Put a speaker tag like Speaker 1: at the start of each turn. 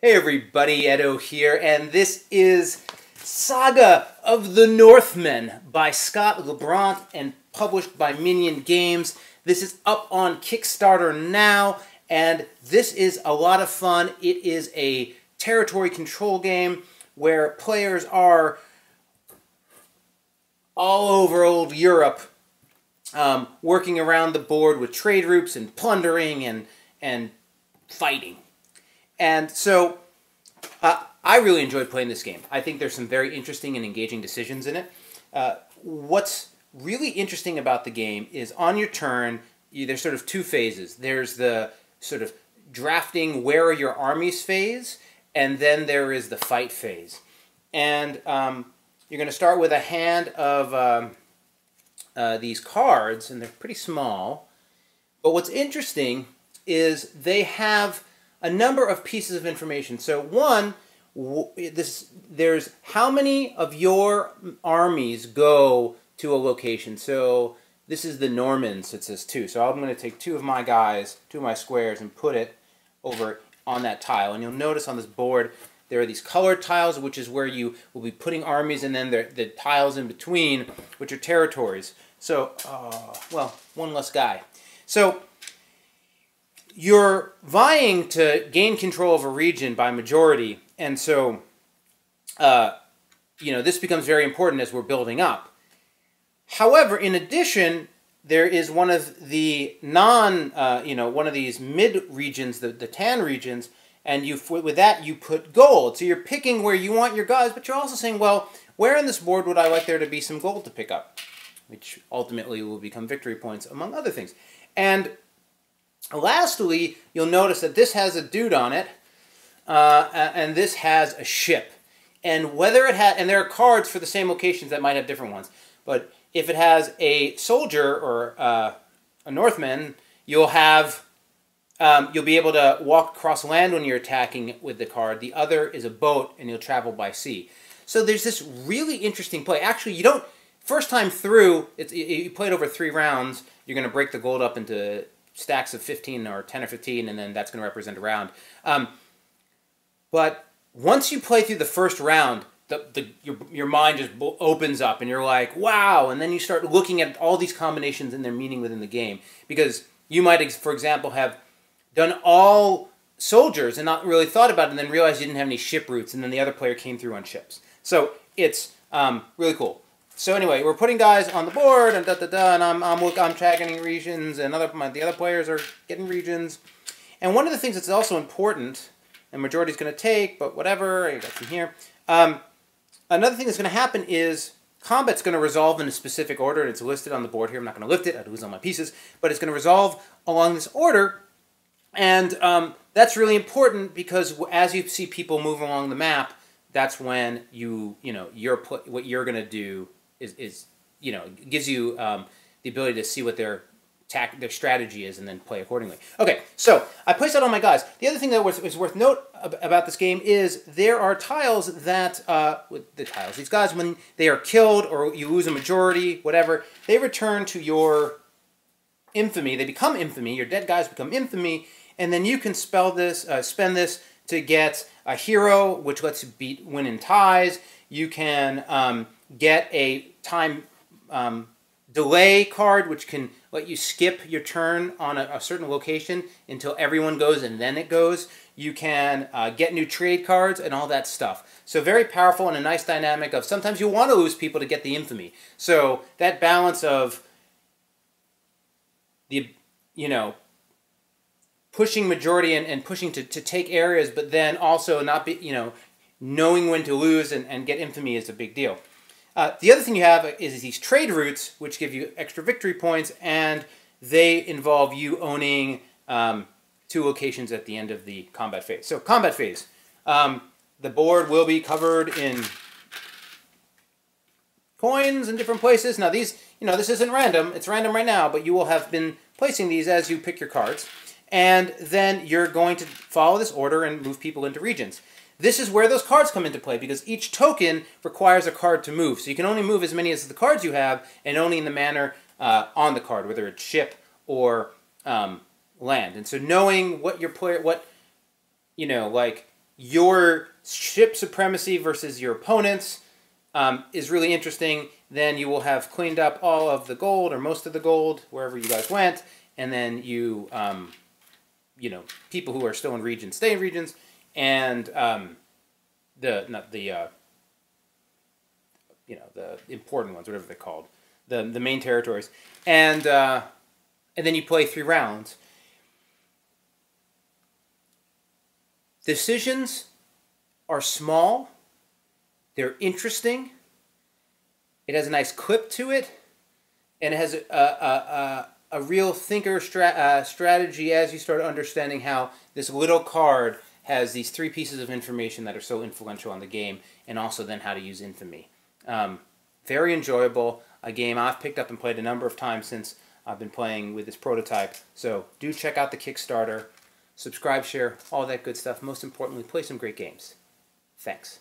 Speaker 1: Hey everybody, Edo here, and this is Saga of the Northmen by Scott Leibbrandt and published by Minion Games. This is up on Kickstarter now, and this is a lot of fun. It is a territory control game where players are all over old Europe, working around the board with trade routes and plundering and fighting. And so, I really enjoyed playing this game. I think there's some very interesting and engaging decisions in it. What's really interesting about the game is on your turn, there's sort of two phases. There's the sort of drafting where are your armies phase, and then there is the fight phase. And you're going to start with a hand of these cards, and they're pretty small. But what's interesting is they have a number of pieces of information. So one, there's how many of your armies go to a location. So this is the Normans, it says 2. So I'm going to take 2 of my guys, 2 of my squares, and put it over on that tile. And you'll notice on this board there are these colored tiles, which is where you will be putting armies, and then the tiles in between, which are territories. So, well, one less guy. So you're vying to gain control of a region by majority, and so, this becomes very important as we're building up. However, in addition, there is one of the one of these mid-regions, the tan regions, and with that you put gold. So you're picking where you want your guys, but you're also saying, well, where in this board would I like there to be some gold to pick up? Which ultimately will become victory points, among other things. And lastly, you'll notice that this has a dude on it, and this has a ship. And whether it has, and there are cards for the same locations that might have different ones. But if it has a soldier or a Northman, you'll be able to walk across land when you're attacking with the card. The other is a boat, and you'll travel by sea. So there's this really interesting play. Actually, you don't. First time through, you play it over 3 rounds. You're going to break the gold up into stacks of 15 or 10 or 15, and then that's going to represent a round. But once you play through the first round, your mind just opens up, and you're like, wow! And then you start looking at all these combinations and their meaning within the game. Because you might, for example, have done all soldiers and not really thought about it, and then realized you didn't have any ship routes, and then the other player came through on ships. So it's really cool. So anyway, we're putting guys on the board, and and I'm tagging regions, and the other players are getting regions. And one of the things that's also important, and majority's going to take, but whatever, I got some here. Another thing that's going to happen is combat's going to resolve in a specific order, and it's listed on the board here. I'm not going to lift it, I'd lose all my pieces, but it's going to resolve along this order. And that's really important because as you see people move along the map, that's when what you're going to do gives you the ability to see what their strategy is and then play accordingly. Okay, so I placed that on my guys. The other thing that is worth note about this game is there are tiles that, these guys, when they are killed or you lose a majority, whatever, they return to your infamy. They become infamy. Your dead guys become infamy, and then you can spend this to get a hero, which lets you win in ties. You can get a time delay card, which can let you skip your turn on a certain location until everyone goes and then it goes. You can get new trade cards and all that stuff. So very powerful and a nice dynamic of sometimes you want to lose people to get the infamy. So that balance of pushing majority and pushing to take areas, but then also not be, knowing when to lose and get infamy is a big deal. The other thing you have is these trade routes, which give you extra victory points, and they involve you owning 2 locations at the end of the combat phase. So combat phase. The board will be covered in coins in different places. Now these, this isn't random. It's random right now, but you will have been placing these as you pick your cards. And then you're going to follow this order and move people into regions. This is where those cards come into play, because each token requires a card to move. So you can only move as many as the cards you have, and only in the manner on the card, whether it's ship or land. And so knowing what your player, like your ship supremacy versus your opponents is really interesting. Then you will have cleaned up all of the gold or most of the gold wherever you guys went, and then you, you know, people who are still in regions stay in regions, and you know, the important ones, whatever they're called, the main territories, and then you play 3 rounds. Decisions are small. They're interesting. It has a nice clip to it, and it has a real thinker strategy as you start understanding how this little card has these 3 pieces of information that are so influential on the game, and also then how to use infamy. Very enjoyable. A game I've picked up and played a number of times since I've been playing with this prototype. So do check out the Kickstarter. Subscribe, share, all that good stuff. Most importantly, play some great games. Thanks.